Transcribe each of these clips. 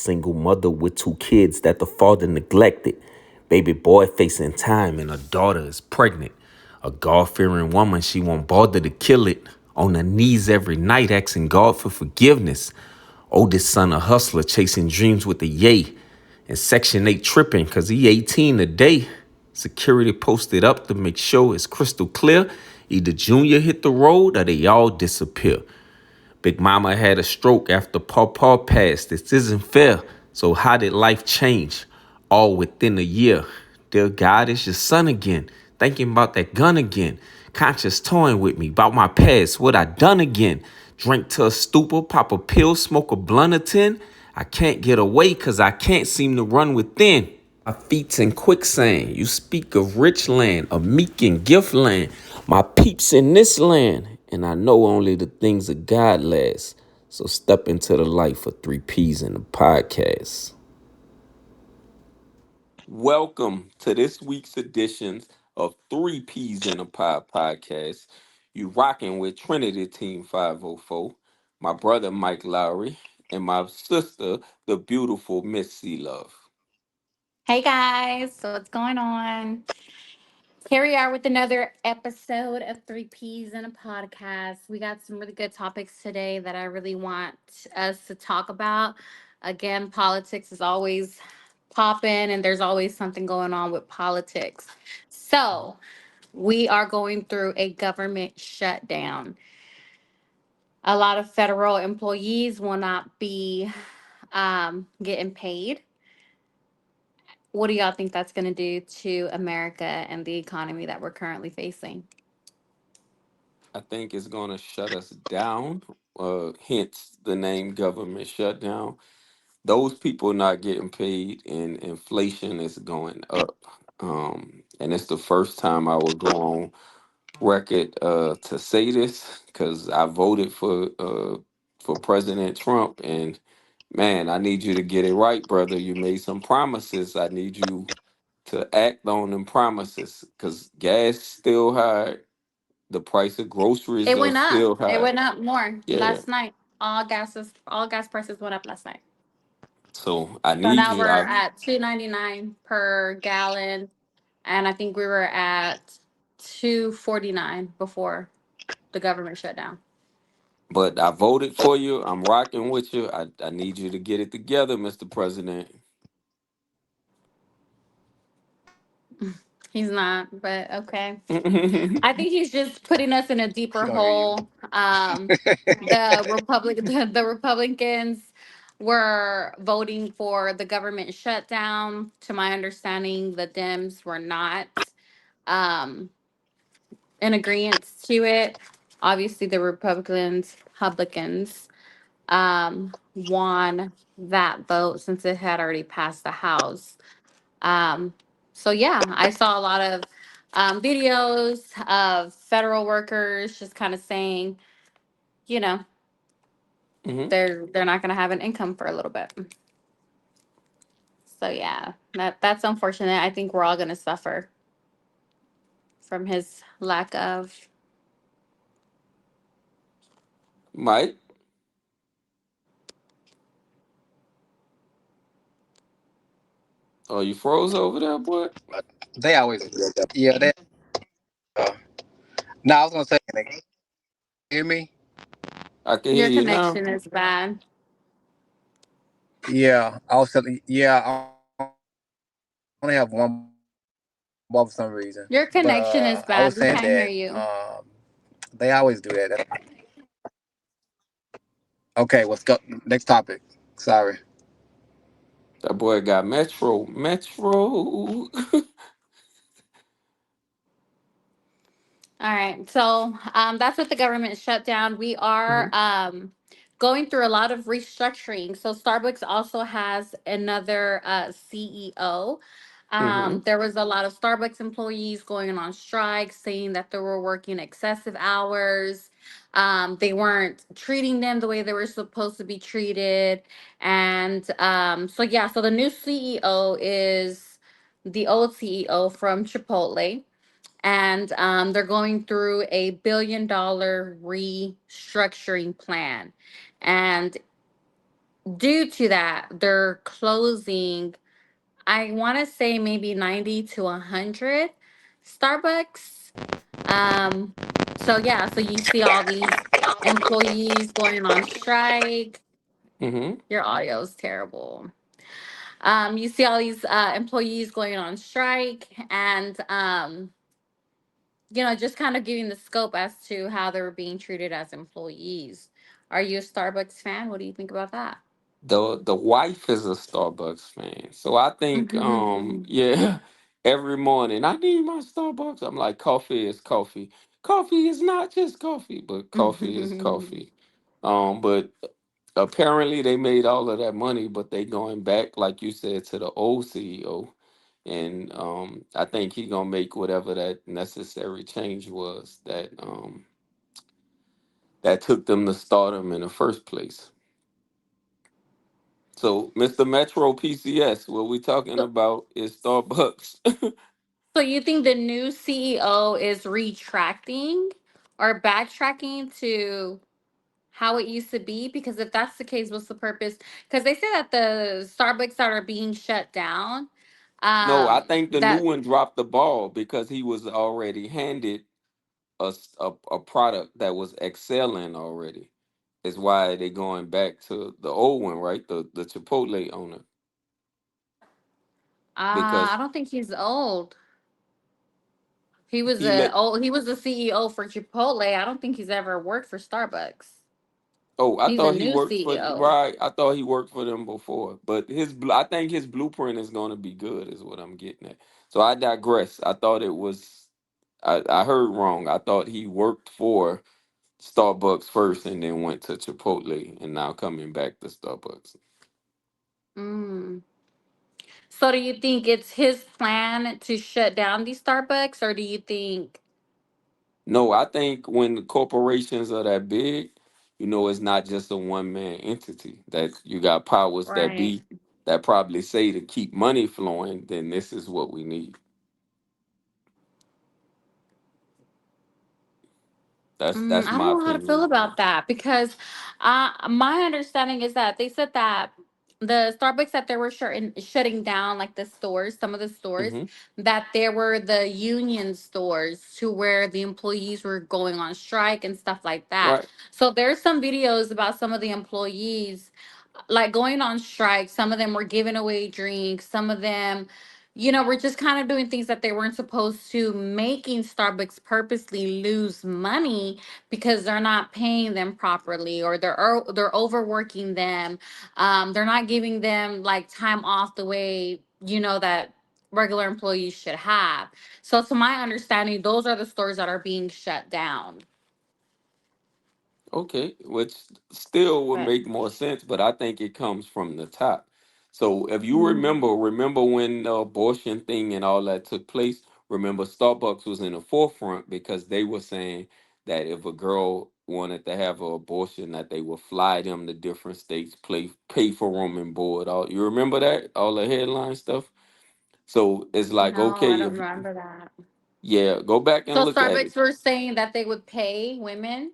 Single mother with two kids that the father neglected. Baby boy facing time and a daughter is pregnant. A God-fearing woman, she won't bother to kill it. On her knees every night asking God for forgiveness. Oldest son a hustler chasing dreams with a yay. And Section 8 tripping cause he 18 today. Security posted up to make sure it's crystal clear. Either Junior hit the road or they all disappear. Big Mama had a stroke after Pawpaw passed. This isn't fair. So how did life change? All within a year. Dear God, it's your son again. Thinking about that gun again. Conscious toying with me about my past. What I done again. Drink to a stupor, pop a pill, smoke a blunt or 10. I can't get away cause I can't seem to run within. My feet's in quicksand. You speak of rich land, a meek and gift land. My peeps in this land, and I know only the things of God last. So step into the light for 3Ps in the podcast. Welcome to this week's editions of 3Ps in a podcast. You rocking with Trinity Team 504, my brother Mike Lowry, and my sister, the beautiful Miss C Love. Hey guys, so what's going on? Here we are with another episode of Three Peas in a Podcast. We got some really good topics today that I really want us to talk about. Again, politics is always popping, and there's always something going on with politics. So, we are going through a government shutdown. A lot of federal employees will not be getting paid. What do y'all think that's going to do to America and the economy that we're currently facing? I think it's going to shut us down, hence the name government shutdown. Those people not getting paid and inflation is going up. And it's the first time I would go on record to say this because I voted for President Trump. And man, I need you to get it right, brother. You made some promises. I need you to act on them promises because gas still high. The price of groceries It are went up. still It high. went up more Yeah. last night. All gas prices went up last night. So I So need now you. we're at 2.99 per gallon, and I think we were at 2.49 before the government shut down. But I voted for you. I'm rocking with you. I need you to get it together, Mr. President. He's not, but okay. Mhm. I think he's just putting us in a She deeper don't hear you. hole. The Republicans were voting for the government shutdown. To my understanding, the Dems were not um, in agreement to it. Obviously, the Republicans won that vote since it had already passed the House. Um, so yeah, I saw a lot of videos of federal workers just kind of saying, you know, they're not going to have an income for a little bit. So yeah, that's unfortunate. I think we're all going to suffer from his lack of. Mike, oh, you froze over there, boy? They always do that. Yeah, they. Uh, no, I was gonna say, can they hear me? I can hear Your you now. connection is bad. Yeah, I was telling. Yeah, I only have one ball for some reason. Your But connection is I was bad. We saying can't hear that you. they always do that. Okay, let's go. Next topic. Sorry. That boy got Metro. Metro. All right. So that's what the government shut down. We are Hmm. going through a lot of restructuring. So Starbucks also has another CEO. Hmm. There was a lot of Starbucks employees going on strike, saying that they were working excessive hours. They weren't treating them the way they were supposed to be treated. And so, yeah, so the new CEO is the old CEO from Chipotle, and they're going through a $1 billion restructuring plan. And due to that, they're closing, I want to say maybe 90 to 100 Starbucks. Um, so yeah, so you see all these employees going on strike. Mm-hmm. Your audio is terrible. You see all these employees going on strike, and just kind of giving the scope as to how they were being treated as employees. Are you a Starbucks fan? What do you think about that? The wife is a Starbucks fan. So I think yeah, every morning I need my Starbucks. I'm like, coffee is coffee. Coffee is not just coffee, but coffee is coffee. But apparently they made all of that money, but they going back, like you said, to the old CEO. And I think he gonna make whatever that necessary change was that took them to stardom in the first place. So, Mr. Metro PCS, what we talking so, about is Starbucks. so you think the new CEO is retracting or backtracking to how it used to be? Because if that's the case, what's the purpose? Because they say that the Starbucks that are being shut down, No, I think the new that one dropped the ball because he was already handed a product that was excelling already. Is why they going back to the old one, right? The Chipotle owner, I because don't think he's old. he let. He was the CEO for Chipotle. I don't think he's ever worked for Starbucks. Oh, I He's a thought he new worked for CEO. right. I thought he worked for them before, but I think his blueprint is going to be good, is what I'm getting at. So I digress. I thought it was. I heard wrong. I thought he worked for Starbucks first and then went to Chipotle and now coming back to Starbucks. Mm. So do you think it's his plan to shut down these Starbucks, or do you think No, I think when the corporations are that big, it's not just a one man entity. That you got powers that right? be that probably say to keep money flowing, then this is what we need. That's I my don't know how to feel opinion on about that because my understanding is that they said that the Starbucks that they were shutting down, like the stores, some of the it. stores, that there were the union stores to where the employees were going on strike and stuff like that. Right. So there's some videos about some of the employees like going on strike. Some of them were giving away drinks. Some of them, were just kind of doing things that they weren't supposed to, making Starbucks purposely lose money because they're not paying them properly, or they're overworking them. They're not giving them like time off the way that regular employees should have. So, to my understanding, those are the stores that are being shut down. Okay, which still would But make more sense, but I think it comes from the top. So if you mm, remember when the abortion thing and all that took place, remember Starbucks was in the forefront because they were saying that if a girl wanted to have an abortion, that they would fly them to different states, pay for room and board. All you remember that all the headline stuff. So it's like no, I okay, don't if remember that. yeah, go back and So look at it. Starbucks were saying that they would pay women.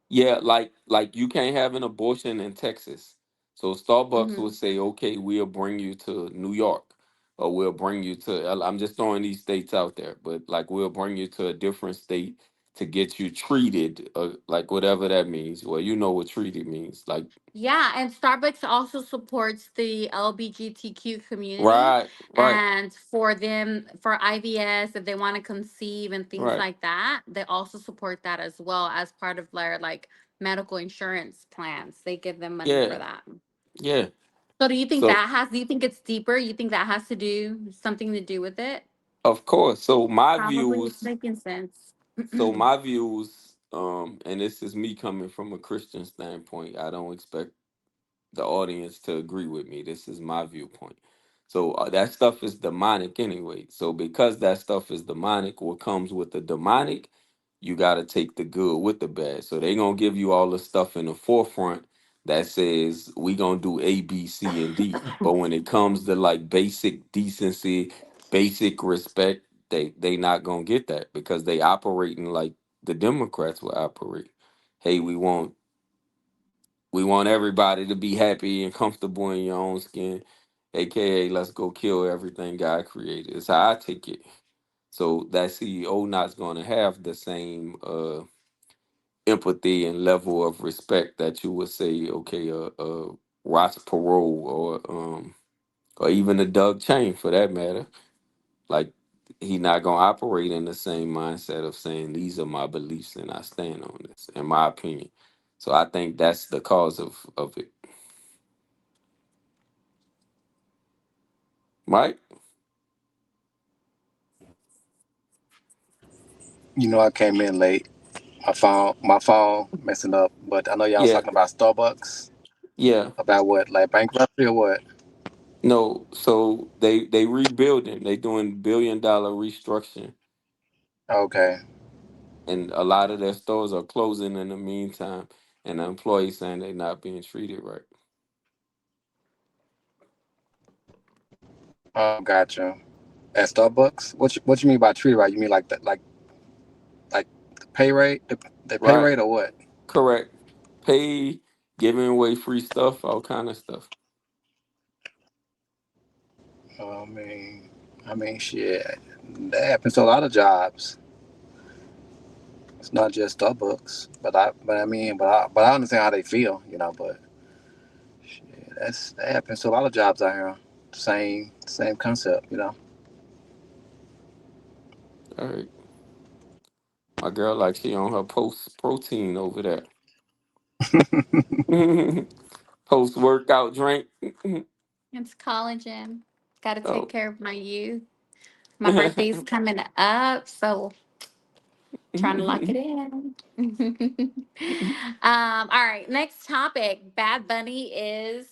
Yeah, like you can't have an abortion in Texas. So Starbucks would Hmm. say, "Okay, we'll bring you to New York, or we'll bring you to." I'm just throwing these states out there, but like we'll bring you to a different state to get you treated, like whatever that means. Well, you know what treated means, like Yeah, and Starbucks also supports the LGBTQ community, right, right, and for them, for IVS, if they want to conceive and things right. like that, they also support that as well as part of their like medical insurance plans. They give them money for Yeah, that. yeah. So do you think So do you think it's deeper? You think that has to do something to do with it? of course, Probably, it's making sense. my views, and this is me coming from a Christian standpoint. I don't expect the audience to agree with me. This is my viewpoint. So that stuff is demonic anyway. So because that stuff is demonic, what comes with the demonic, you got to take the good with the bad. So they going to give you all the stuff in the forefront that says we going to do A, B, C, and D. But when it comes to like basic decency, basic respect, they not going to get that because they operating like the Democrats will operate. Hey, we want We want everybody to be happy and comfortable in your own skin, aka let's go kill everything God created. It's how I take it. So that CEO not's going to have the same empathy and level of respect that you would say, okay, Ross Perot or even a Doug Chain for that matter. Like he not gonna operate in the same mindset of saying these are my beliefs and I stand on this, in my opinion. So I think that's the cause of it, right? You know, I came in late. My phone messing up. But I know y'all was Yeah, talking about Starbucks. yeah. About what? Like bankruptcy or what? No, so they rebuilding. They doing $1 billion restructuring, Okay. and a lot of their stores are closing in the meantime. And the employees saying they're not being treated right. Oh, gotcha. At Starbucks? What you mean by tree right? You mean like like the pay rate? The pay Right, rate or what? correct. Pay, giving away free stuff, all kind of stuff. I mean, shit. That happens to a lot of jobs. It's not just Starbucks, but I understand how they feel, you know. But shit, that happens to a lot of jobs out here. Same concept, you know. All right, my girl like she on her post protein over there. Post workout drink. It's collagen. Got to take Oh. care of my youth. My birthday's coming up, so trying to lock it in. All right, next topic. Bad Bunny is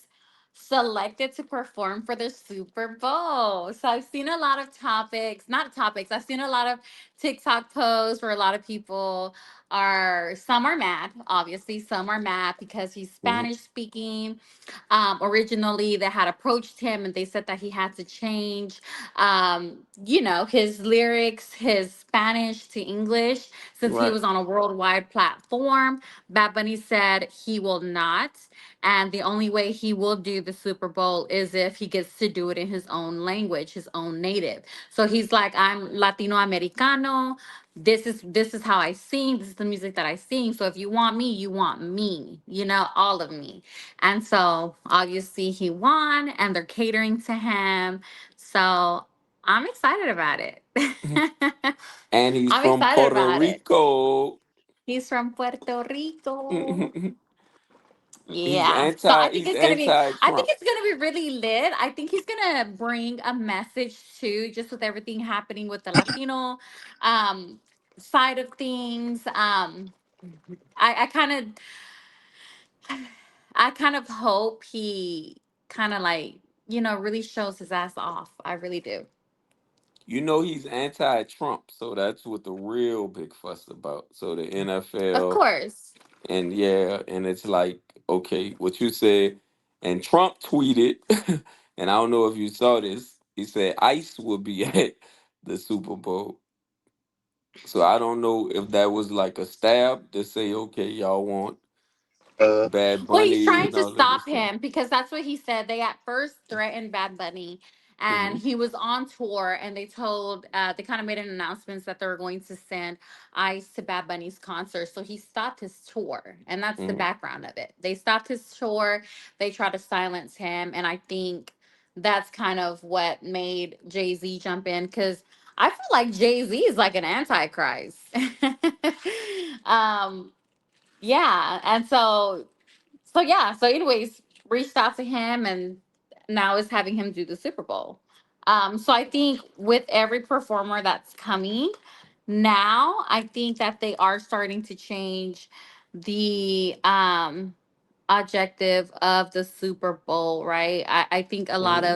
selected to perform for the Super Bowl. So I've seen a lot of topics, not topics, I've seen a lot of TikTok posts where a lot of people are, some are mad, obviously, some are mad because he's Mhm. Spanish speaking. Originally, they had approached him and they said that he had to change, his lyrics, his Spanish to English, since he Right. was on a worldwide platform. Bad Bunny said he will not. And the only way he will do the Super Bowl is if he gets to do it in his own language, his own native. So he's like, I'm Latino Americano. This is how I sing. This is the music that I sing. So if you want me, you want me, all of me. And so obviously he won and they're catering to him. So I'm excited about it. And he's I'm from excited Puerto about it. Rico. He's from Puerto Rico. he's Yeah. So anti he's anti I think Trump. it's gonna be really lit. I think he's gonna bring a message too, just with everything happening with the Latino um side of things. I kind of I kind of hope he kind of like, really shows his ass off. I really do. You know he's anti Trump, so that's what the real big fuss about. So the Of NFL course. and yeah, and it's like, okay, what you said, and Trump tweeted, and I don't know if you saw this, he said ICE will be at the Super Bowl. So I don't know if that was like a stab to say, okay, y'all want Uh, Bad Well, he's Bunny trying and to all of this stop stuff. him because that's what he said. They at first threatened Bad Bunny, and Hmm. he was on tour, and they kind of made an announcement that they were going to send ICE to Bad Bunny's concert. So he stopped his tour, and that's the Hmm. background of it. They stopped his tour. They tried to silence him, and I think that's kind of what made Jay Z jump in because I feel like Jay Z is like an antichrist. um, yeah, and so anyways, reached out to him and now is having him do the Super Bowl. So I think with every performer that's coming now, I think that they are starting to change the objective of the Super Bowl, right? Hmm.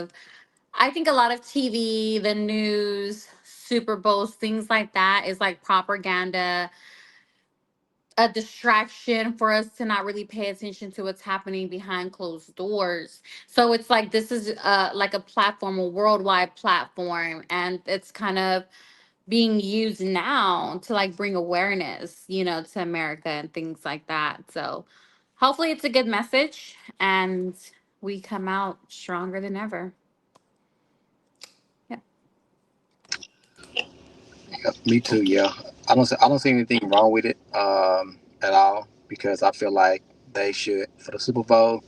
I think a lot of TV, the news, Super Bowls, things like that is like propaganda, a distraction for us to not really pay attention to what's happening behind closed doors. So it's like this is like a platform, a worldwide platform, and it's kind of being used now to like bring awareness, to America and things like that. So Hopefully, it's a good message and we come out stronger than ever. Yep. Yeah, me too. Yeah, I don't see anything wrong with it at all because I feel like they should for the Super Bowl.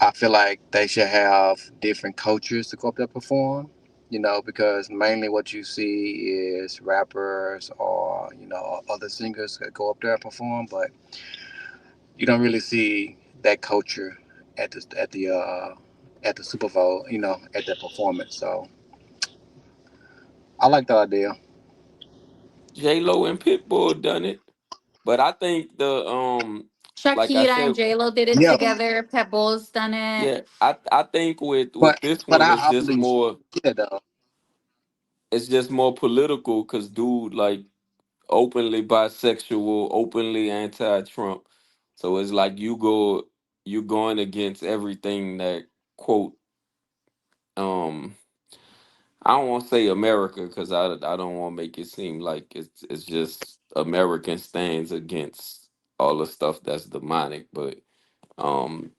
I feel like they should have different cultures to go up there perform. You know, because mainly what you see is rappers or other singers that go up there and perform, but you don't really see that culture at the Super Bowl. At that performance. So I like that idea. J Lo and Pitbull done it, but I think like I Shakira and said, J Lo did it Yeah, together. Pebbles done it. yeah, I think with but this but one, I always yeah though. it's just more political because dude like openly bisexual, openly anti-Trump, so it's like you going against everything that quote um I don't want to say America because I don't want to make it seem like it's just American stands against all the stuff that's demonic, but um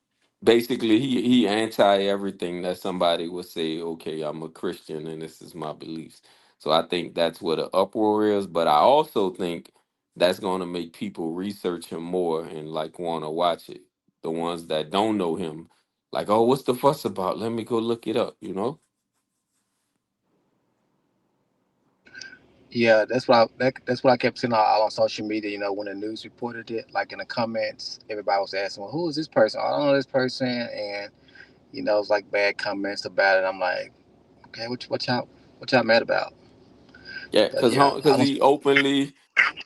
basically he anti everything that somebody would say, okay, I'm a Christian and this is my beliefs. So I think that's what an uproar is, but I also think that's going to make people research him more and like want to watch it. The ones that don't know him, like, oh, what's the fuss about? Let me go look it up, you know? Yeah, that's what I kept seeing all on social media. When the news reported it, like in the comments, everybody was asking, "Well, who is this person? I don't know this person," and it's like bad comments about it. I'm like, okay, what y'all mad about? Yeah, But yeah, I because don't. he openly,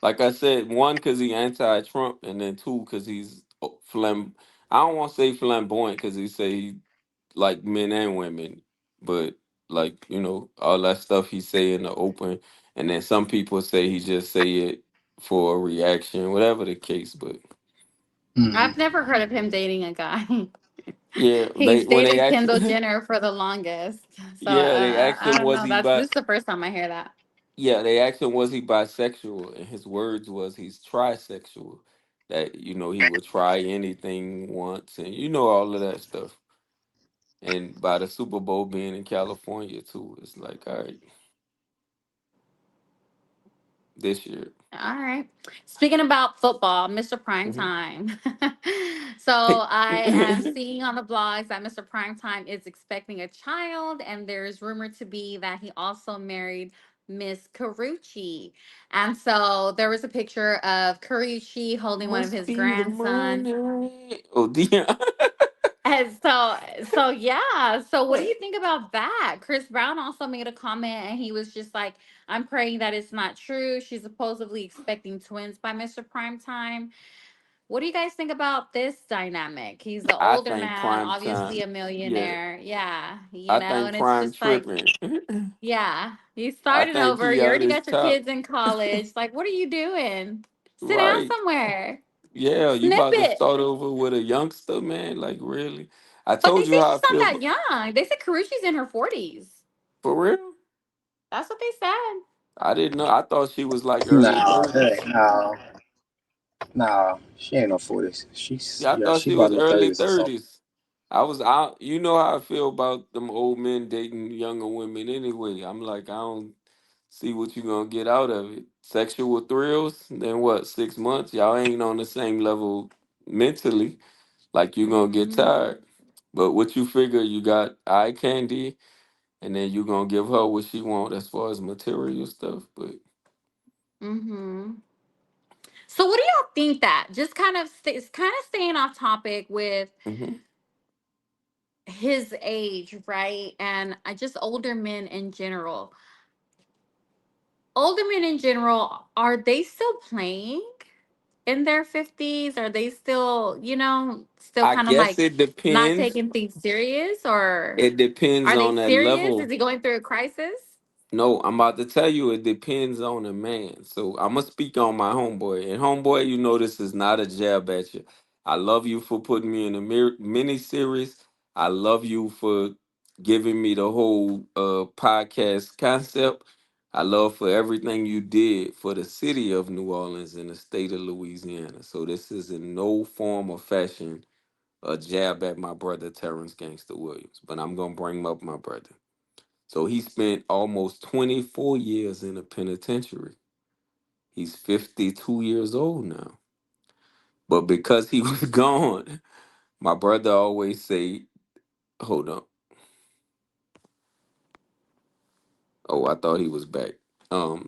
like I said, one because he anti-Trump, and then two because he's I don't want to say flamboyant because he say he like men and women, but like all that stuff he say in the open, and then some people say he just say it for a reaction, whatever the case. But Mhm. I've never heard of him dating a guy. yeah, they He's when they dated asked, Kendall Jenner for the longest. So yeah, they asked I him don't was know. he This bi, is the first time I hear that. yeah, they asked him was he bisexual, and his words was he's trisexual. That he would try anything once, and all of that stuff. And by the Super Bowl being in California too, it's like all right, this year. All right. Speaking about football, Mr. Mhm. Primetime. So I am seeing on the blogs that Mr. Primetime is expecting a child, and there's rumored to be that he also married Miss Carucci. And so there was a picture of Carucci holding one of Must his be the grandson. money. Oh, Dion. And so yeah. So what do you think about that? Chris Brown also made a comment and he was just like, I'm praying that it's not true. She's supposedly expecting twins by Mr. Primetime. What do you guys think about this dynamic? He's the I older think man, prime obviously time. a Yeah, millionaire. Yeah, I and think it's prime just like, tripping. yeah, you I starting think over. he You at already his got your top. kids in college. Like, what are you doing? Sit down Right. somewhere. Yeah, you Snip about to it. start over with a youngster, man. Like really. I But they told say you how I she's not feel that young. They said Karushi's in her 40s. for real. That's what they said. I didn't know. I thought she was like early No, hey, 30s. no, no, she ain't no 40s. She's Yeah, I yeah, thought she she was about in the early 30s or so. 30s. I was out. You know how I feel about them old men dating younger women anyway. I'm like, I don't see what you gonna get out of it. Sexual thrills, then what, 6 months? Y'all ain't on the same level mentally. Like you gonna get Mm-hmm. tired. But what you figure you got eye candy and then you gonna give her what she want as far as material stuff. But Mm-hmm. So what do y'all think that? Just it's kind of staying off topic with mhm. his age, right? And I just older men in general. Older men in general, are they still playing in their 50s? Are they still, still I kind of guess like it not depends. taking things serious, or It depends are they on that serious? Is level. he going through a crisis? No, I'm about to tell you it depends on the man. So I'm gonna speak on my homeboy. And homeboy, this is not a jab at you. I love you for putting me in a mini series. I love you for giving me the whole podcast concept. I love for everything you did for the city of New Orleans and the state of Louisiana. So this is in no form or fashion a jab at my brother Terrence Gangster Williams, but I'm gonna bring up my brother. So he spent almost 24 years in a penitentiary. He's 52 years old now. But because he was gone, my brother always say, hold on. Oh, I thought he was back.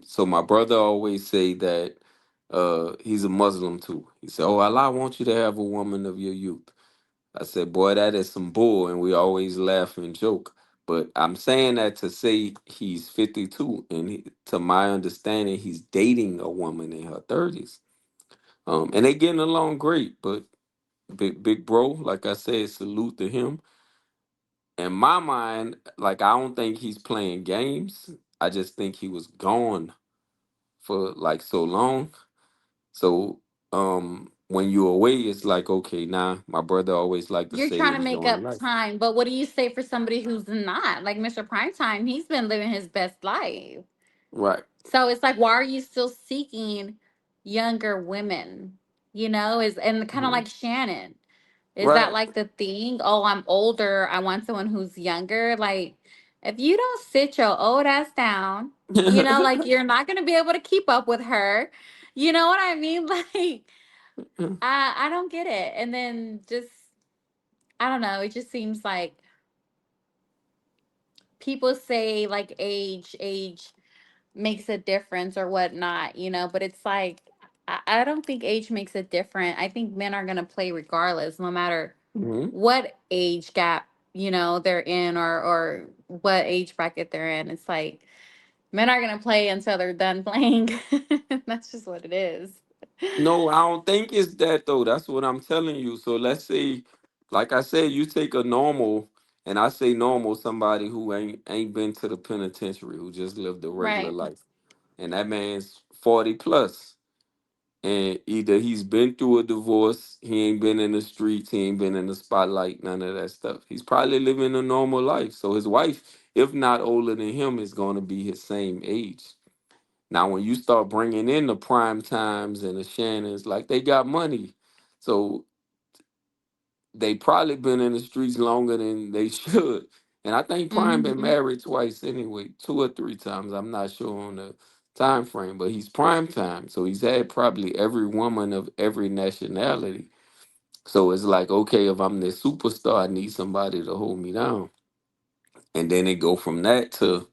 So my brother always say that he's a Muslim too. He said, "Oh, Allah wants you to have a woman of your youth." I said, "Boy, that is some bull," and we always laugh and joke. But I'm saying that to say he's 52, and to my understanding, he's dating a woman in her 30s. And they getting along great. But big bro, like I said, salute to him. In my mind, like I don't think he's playing games. I just think he was gone for like so long. So when you're away, it's like, okay, nah, my brother always like to You're say trying to make enjoying up life. time, but what do you say for somebody who's not? Like Mr. Primetime, he's been living his best life. Right. So it's like, why are you still seeking younger women? You know, is and kind of Mhm. like Shannon. Is that Right. like the thing? Oh, I'm older. I want someone who's younger. Like, if you don't sit your old ass down, you know, like you're not gonna be able to keep up with her. You know what I mean? Like, I don't get it. And then just I don't know. It just seems like people say like age makes a difference or whatnot, you know, but it's like I don't think age makes a difference. I think men are gonna play regardless, no matter Mhm. what age gap, you know, they're in or what age bracket they're in. It's like men are gonna play until they're done playing. That's just what it is. No, I don't think it's that though. That's what I'm telling you. So let's say, like I said, you take a normal, and I say normal, somebody who ain't been to the penitentiary, who just lived a regular Right. life, and that man's 40 plus, and either he's been through a divorce, he ain't been in the streets, he ain't been in the spotlight, none of that stuff. He's probably living a normal life. So his wife, if not older than him, is going to be his same age. Now, when you start bringing in the prime times and the Shannons, like they got money, so they probably been in the streets longer than they should. And I think Prime been Hmm. married twice anyway, two or three times. I'm not sure on the time frame, but he's prime time, so he's had probably every woman of every nationality. So it's like, okay, if I'm this superstar, I need somebody to hold me down, and then it go from that to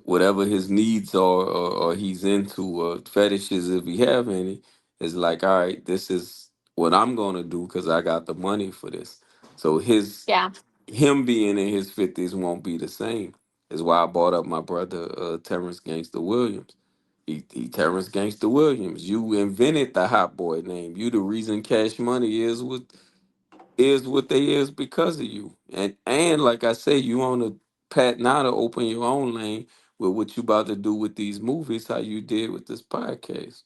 whatever his needs are or he's into fetishes if he have any is like, all right, this is what I'm gonna do because I got the money for this. So Yeah. him being in his 50s won't be the same. Is why I brought up my brother Terrence Gangster Williams. He Terrence Gangster Williams. You invented the hot boy name. You the reason Cash Money is what they is because of you. And like I say, you on a pat now to open your own lane with what you about to do with these movies, how you did with this podcast.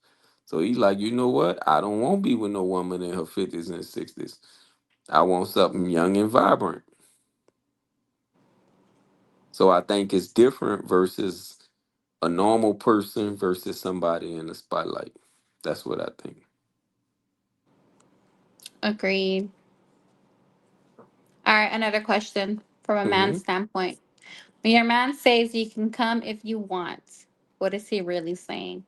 So he like, you know what? I don't want to be with no woman in her 50s and 60s. I want something young and vibrant. So I think it's different versus a normal person versus somebody in the spotlight. That's what I think. Agreed. All right, another question from a Hmm. man's standpoint. When your man says you can come if you want, what is he really saying?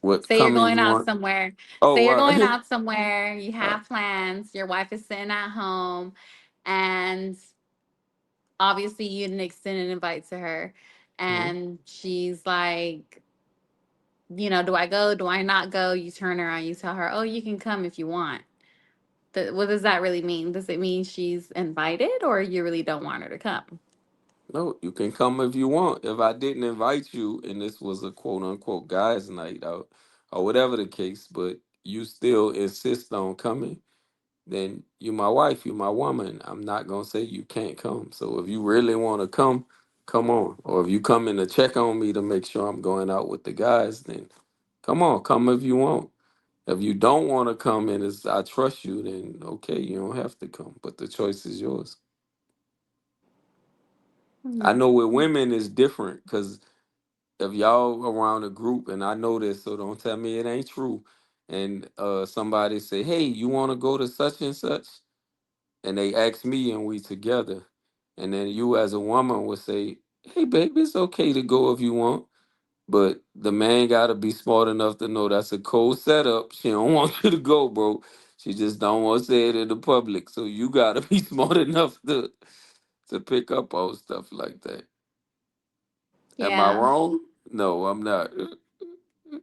What Say you're come if going you out want? somewhere. Oh, Say you're going right. out somewhere, you have plans, your wife is sitting at home, and obviously you didn't extend an invite to her. Mhm. And she's like, you know, do I go? Do I not go? You turn around, you tell her, oh, you can come if you want. What does that really mean? Does it mean she's invited or you really don't want her to come? No, you can come if you want. If I didn't invite you and this was a quote unquote guys' night out or whatever the case, but you still insist on coming, then you my wife, you my woman. I'm not gonna say you can't come. So if you really want to come, come on. Or if you come in to check on me to make sure I'm going out with the guys, then come on, come if you want. If you don't want to come and it's I trust you, then okay, you don't have to come. But the choice is yours. I know with women is different because if y'all around a group and I know this, so don't tell me it ain't true. And somebody say, "Hey, you want to go to such and such?" and they ask me and we together, and then you as a woman would say, "Hey, baby, it's okay to go if you want." But the man gotta be smart enough to know that's a cold setup. She don't want you to go, bro. She just don't want to say it in the public. So you gotta be smart enough to pick up on stuff like that. Am I Yeah. wrong? No, I'm not.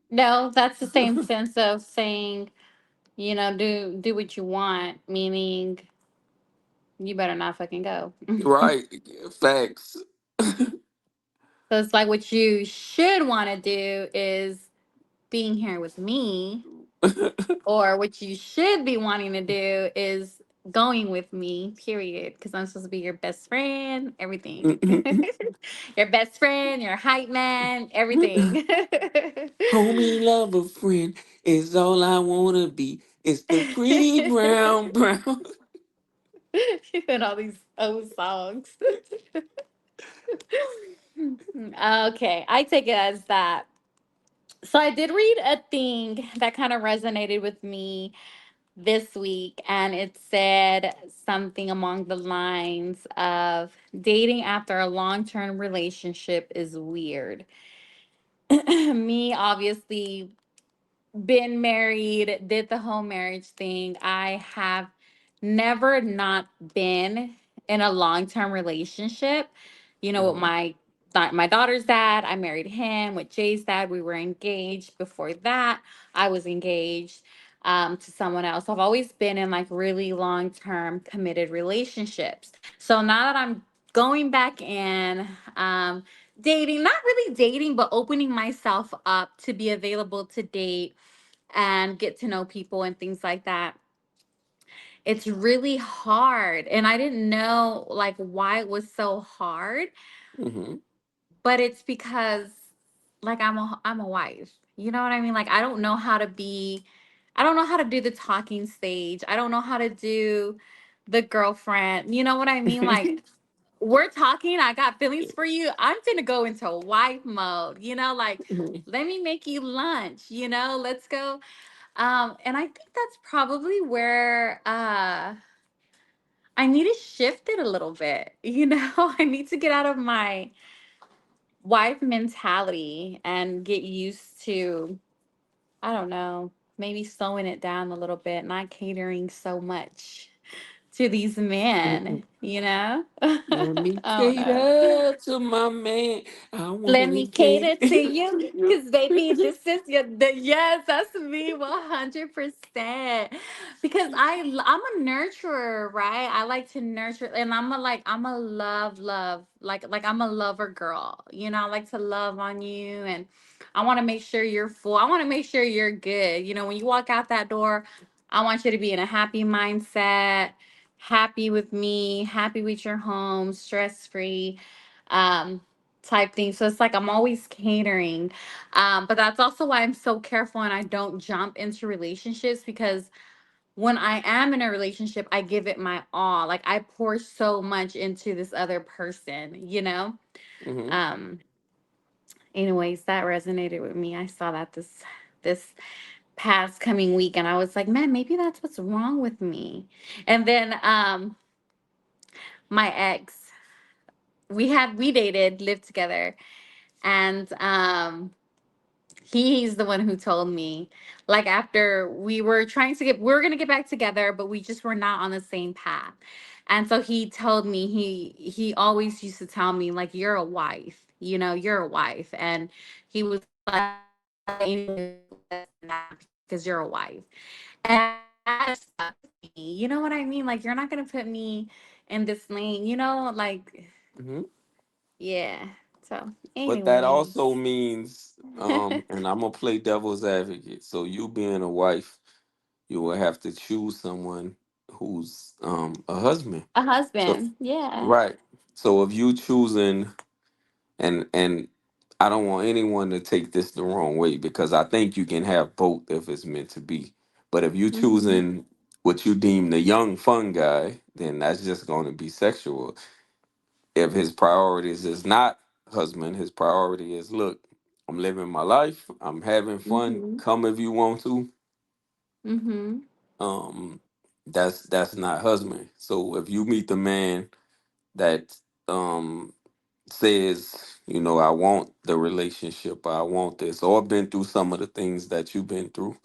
No, that's the same sense of saying, do what you want, meaning you better not fucking go. Right. Facts. So it's like what you should want to do is being here with me, or what you should be wanting to do is going with me, period. Because I'm supposed to be your best friend, everything. Your best friend, your hype man, everything. Homie, lover, friend is all I wanna be. It's the pretty brown brown. And all these old songs. Okay, I take it as that. So I did read a thing that kind of resonated with me this week, and it said something along the lines of dating after a long-term relationship is weird. Me, obviously, been married, did the whole marriage thing. I have never not been in a long-term relationship. With Mhm, my daughter's dad, I married him. With Jay's dad, we were engaged. Before that, I was engaged to someone else. I've always been in like really long-term committed relationships. So now that I'm going back in, dating, not really dating, but opening myself up to be available to date and get to know people and things like that. It's really hard. And I didn't know like why it was so hard, mhm, but it's because like I'm a wife. You know what I mean? Like I don't know how to do the talking stage. I don't know how to do the girlfriend. You know what I mean? Like we're talking, I got feelings for you. I'm gonna go into wife mode, like let me make you lunch, let's go. And I think that's probably where I need to shift it a little bit. I need to get out of my wife mentality and get used to, I don't know, maybe slowing it down a little bit, not catering so much to these men, mhm. you know? Let me I don't know. cater to my man. I Let wanna me cater cater to you, to you. because baby, this is yes, that's me, 100%. Because I'm a nurturer, right? I like to nurture, and I'm a love, like I'm a lover girl. I like to love on you, and I want to make sure you're full. I want to make sure you're good. When you walk out that door, I want you to be in a happy mindset, happy with me, happy with your home, stress free. Um, Type thing. So it's like I'm always catering. But that's also why I'm so careful and I don't jump into relationships, because when I am in a relationship, I give it my all. Like I pour so much into this other person. Mhm. Um, Anyways, that resonated with me. I saw that this past coming week and I was like, man, maybe that's what's wrong with me. And then my ex, we dated, lived together, and he's the one who told me, like, after we were gonna get back together, but we just were not on the same path. And so he told me, he always used to tell me, like, you're a wife, you're a wife. And he was like, because you're a wife. And that stuck with me. You know what I mean? Like, you're not gonna put me in this lane, like, Mhm. yeah. So But that also anyways. means, and I'm gonna play devil's advocate. So you being a wife, you will have to choose someone who's a husband. A So husband, yeah. right. So if you choosing, and I don't want anyone to take this the wrong way because I think you can have both if it's meant to be. But if you Hmm. choosing what you deem the young fun guy, then that's just going to be sexual. If his priorities is not husband, his priority is, look, I'm living my life, I'm having fun, Mm-hmm. come if you want to. Mm-hmm. um that's not husband. So if you meet the man that um says, I want the relationship, I want this, or been through some of the things that you've been through,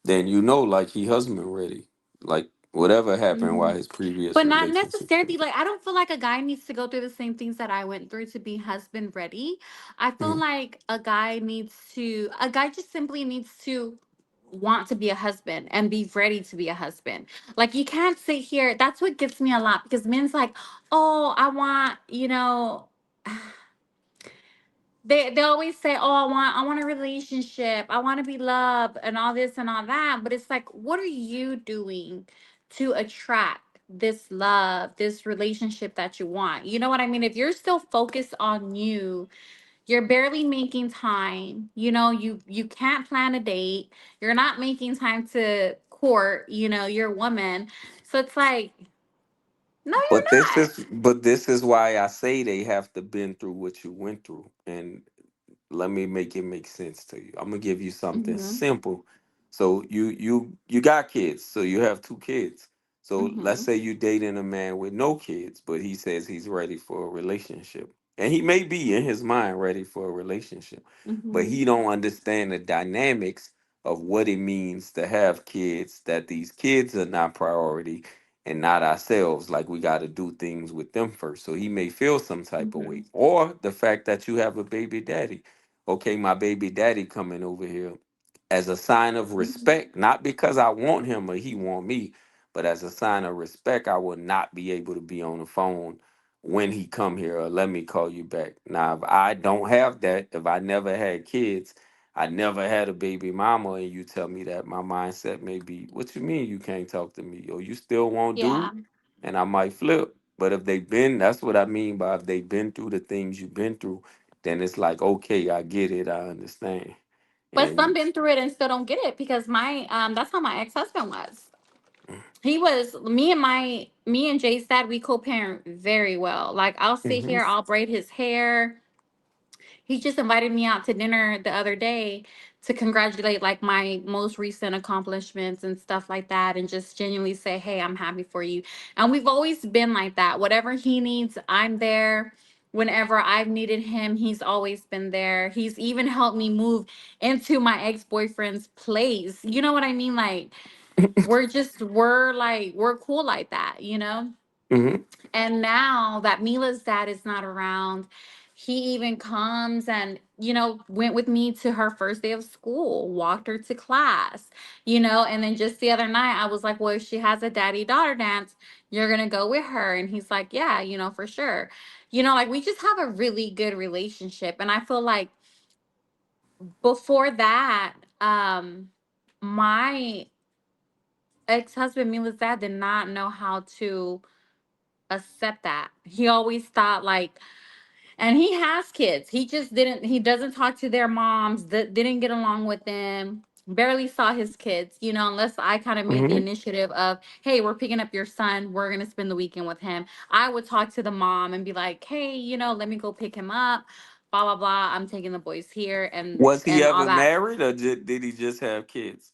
then like he husband ready, like whatever happened Mm-hmm. while his previous But not relationship. necessarily, like, I don't feel like a guy needs to go through the same things that I went through to be husband ready. I feel Mhm. like a guy just simply needs to want to be a husband and be ready to be a husband. Like, you can't sit here. That's what gets me a lot, because men's like, oh, I want, they always say, "Oh, I want a relationship. I want to be loved and all this and all that." But it's like, what are you doing to attract this love, this relationship that you want? You know what I mean? If you're still focused on you, you're barely making time. You can't plan a date. You're not making time to court, your woman. So it's like, no, But you're this not. is but this is why I say they have to been through what you went through. And let me make it make sense to you. I'm gonna give you something Mhm. simple. So you got kids, so you have two kids. So let's Mhm. say you dating a man with no kids, but he says he's ready for a relationship. And he may be in his mind ready for a relationship, but Mhm. he don't understand the dynamics of what it means to have kids, that these kids are not priority and not ourselves. Like, we got to do things with them first. So he may feel some type of way. Mhm. Or the fact that you have a baby daddy. Okay, my baby daddy coming over here as a sign of Mhm. respect, not because I want him or he want me, but as a sign of respect, I will not be able to be on the phone when he come here, or let me call you back. Now, if I don't have that, if I never had kids, I never had a baby mama, and you tell me that, my mindset may be, what you mean you can't talk to me? Or you still won't Yeah. do? And I might flip. But if they've been, that's what I mean by, if they've been through the things you've been through, then it's like, okay, I get it, I understand. But some And been through it and still don't get it, because my that's how my ex-husband was. He was me and Jay's dad, we co-parent very well. Like, I'll sit Mhm. here, I'll braid his hair. He just invited me out to dinner the other day to congratulate, like, my most recent accomplishments and stuff like that, and just genuinely say, "Hey, I'm happy for you." And we've always been like that. Whatever he needs, I'm there. Whenever I've needed him, he's always been there. He's even helped me move into my ex-boyfriend's place. You know what I mean? Like, we're cool like that. Mhm. And now that Mila's dad is not around, he even comes and, went with me to her first day of school, walked her to class, and then just the other night I was like, well, if she has a daddy daughter dance, you're going to go with her. And he's like, yeah, for sure. Like, we just have a really good relationship. And I feel like before that, my ex-husband, Mila's dad, did not know how to accept that. He always thought, like, and he has kids. He doesn't talk to their moms, that didn't get along with them, barely saw his kids, unless I kind of made the Mhm. initiative of, hey, we're picking up your son. We're going to spend the weekend with him. I would talk to the mom and be like, hey, let me go pick him up, blah, blah, blah. I'm taking the boys here Was he and all ever that. married, or did he just have kids?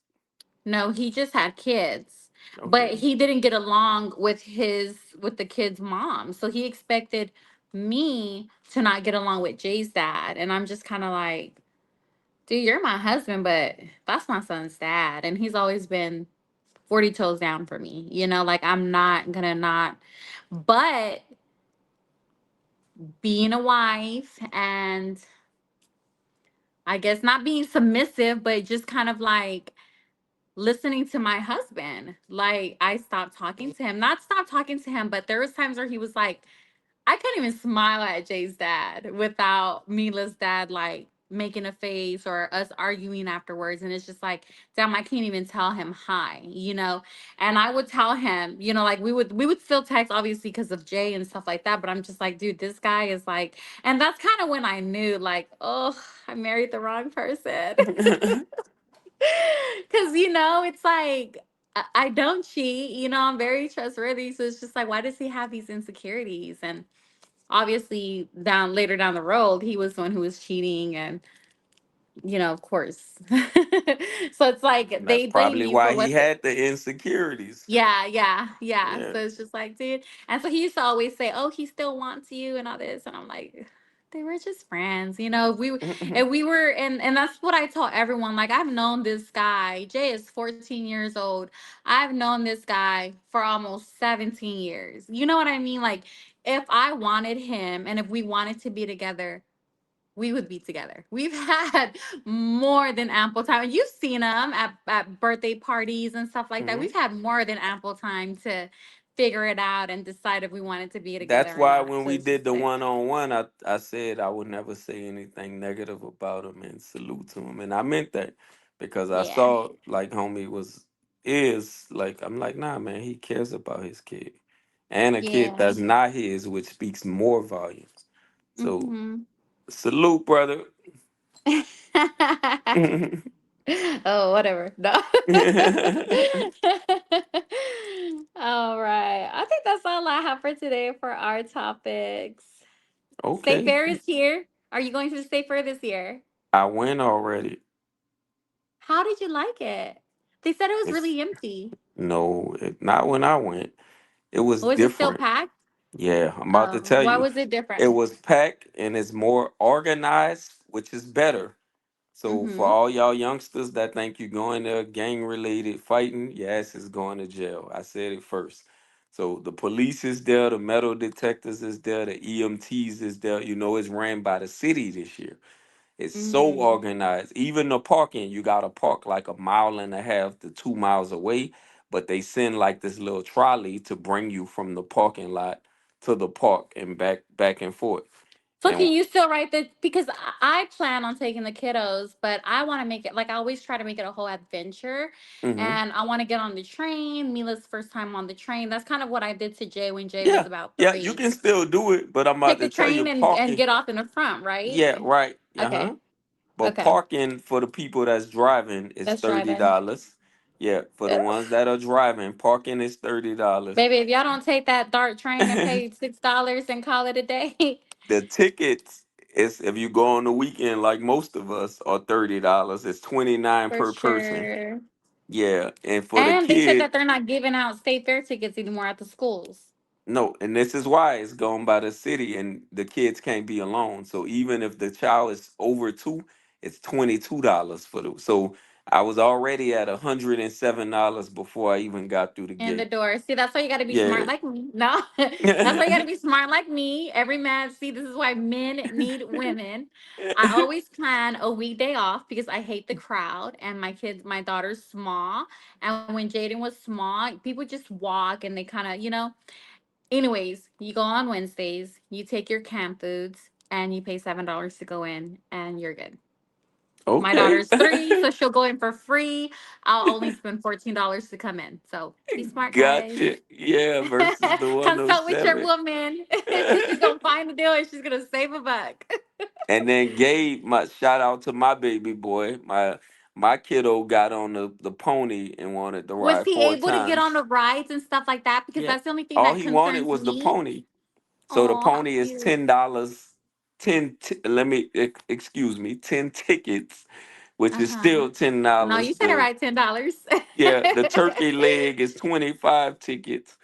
No, he just had kids. But Okay. he didn't get along with the kid's mom. So he expected me to not get along with Jay's dad. And I'm just kind of like, dude, you're my husband, but that's my son's dad. And he's always been 40 toes down for me. Like, I'm not gonna not. But being a wife, and I guess not being submissive, but just kind of like listening to my husband. Like, I stopped talking to him. Not stopped talking to him, but there was times where he was like, I couldn't even smile at Jay's dad without Mila's dad, like, making a face or us arguing afterwards. And it's just like, damn, I can't even tell him hi. And I would tell him, like, we would still text, obviously, because of Jay and stuff like that. But I'm just like, dude, this guy is like, and that's kind of when I knew, like, oh, I married the wrong person. Because, it's like, I don't cheat, I'm very trustworthy. So it's just like, why does he have these insecurities? And obviously down later down the road, he was the one who was cheating, and of course. So it's like That's they blame probably you for why he what the had the insecurities. yeah, yeah, yeah. Yeah. So it's just like, dude. And so he used to always say, "Oh, he still wants you," and all this. And I'm like, they were just friends, if we were, and that's what I tell everyone. Like, I've known this guy. Jay is 14 years old. I've known this guy for almost 17 years. You know what I mean? Like, if I wanted him, and if we wanted to be together, we would be together. We've had more than ample time. And you've seen them at birthday parties and stuff like that. Hmm. We've had more than ample time to figure it out and decide if we wanted to be That's together or why not. when So we it's did just the like, one on one, I said I would never say anything negative about him and salute to him, and I meant that because I yeah, saw like homie was is like I'm like nah man, he cares about his kid and a kid yeah. that's not his, which speaks more volumes. So Hmm. salute, brother. Oh, whatever. No. All right. I think that's all I have for today for our topics. State Okay, Fair is here. Are you going to the State Fair this year? I win already. How did you like it? They said it was It's really empty. no, not when I went. It was Was it still different. packed? Yeah, I'm about to tell Why you. was it It different? was packed and it's more organized, which is better. So for Mm-hmm. all y'all youngsters that think you're going there gang related fighting, your ass is going to jail. I said it first. So the police is there, the metal detectors is there, the EMTs is there. You know it's ran by the city this year. It's so Mm. organized. Even the parking, you gotta park like a mile and a half to 2 miles away. But they send like this little trolley to bring you from the parking lot to the park and back and forth. So And can you still write the because I plan on taking the kiddos, but I want to make it like I always try to make it a whole adventure. hmm And I want to get on the train. Mila's first time on the train. That's kind of what I did to Jay when Jay was yeah, about yeah, you 3. can still do it, but I'm about Take to the tell you train and parking. get off in the front, right? Yeah, right. Okay. Uh-huh. But Okay. parking for the people that's driving is That's thirty driving. dollars. Yeah, for the ones that are driving, parking is $30. Baby, if y'all don't take that dark train and pay $6 and call it a day, The tickets is if you go on the weekend like most of us are $30. It's 29 for per person. sure. Yeah. And for the And they said kid, that they're not giving out state fair tickets anymore at the schools. no, and this is why it's going by the city and the kids can't be alone. So even if the child is over two, it's $22 for the so I was already at $107 before I even got through the In the gate. door. See, that's why you got to be smart Yeah. like me. No, that's why you got to be smart like me. Every man, see, this is why men need women. I always plan a weekday off because I hate the crowd. And my daughter's small. And when Jaden was small, people just walk and they kind of, Anyways, you go on Wednesdays, you take your camp foods, and you pay $7 to go in, and you're good. My Okay. daughter's 3, so she'll go in for free. I'll only spend $14 to come in. So be smart, guys. Gotcha. Yeah, versus the Consult with your 107. woman. She's gonna find the deal and she's gonna save a buck. And then Gabe, my shout out to my baby boy. My kiddo got on the pony and wanted to Was ride he four able to get on times. the rides and stuff like that? Because Yeah. that's the only thing All that he wanted concerns was the me. pony. So the Oh, how pony is cute. $10. Let me excuse me, 10 tickets, which is Uh-huh. still ten No, you dollars. said it The right, $10. yeah, the turkey leg is 25 tickets.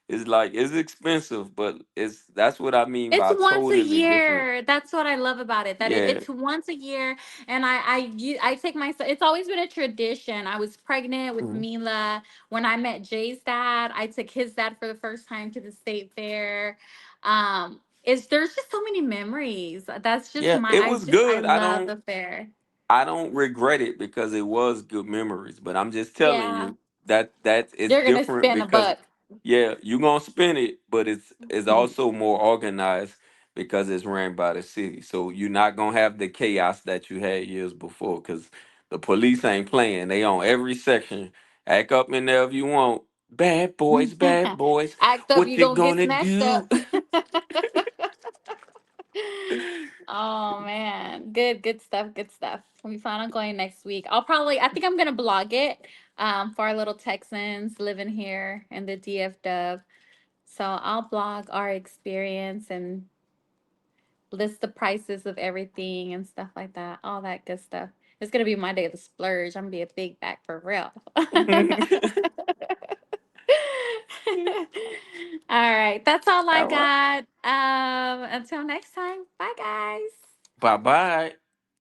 It's like it's expensive, but it's that's what I mean It's by once a totally different. year. That's what I love about it. That Yeah. it's once a year, and I take my. It's always been a tradition. I was pregnant with Mhm. Mila when I met Jay's dad. I took his dad for the first time to the state fair. It's there's just so many memories. That's just Yeah, my. it I was just I good. love the fair. I don't regret it because it was good memories, but I'm just telling Yeah, you that it's you're gonna different spend a because buck. yeah, you're gonna spend it, but it's Mhm. also more organized because it's ran by the city. So you're not gonna have the chaos that you had years before because the police ain't playing. They on every section. Act up in there if you want. Bad boys, Act up, what you you gonna get gonna snatched do? up. Oh man, good stuff, good stuff. We plan on going next week. I think I'm gonna blog it, for our little Texans living here in the DFW. So I'll blog our experience, and list the prices of everything and stuff like that. All that good stuff. It's gonna be my day to splurge. I'm gonna be a big back for real. All right, that's all I All right. got. Until next time, bye guys. Bye bye.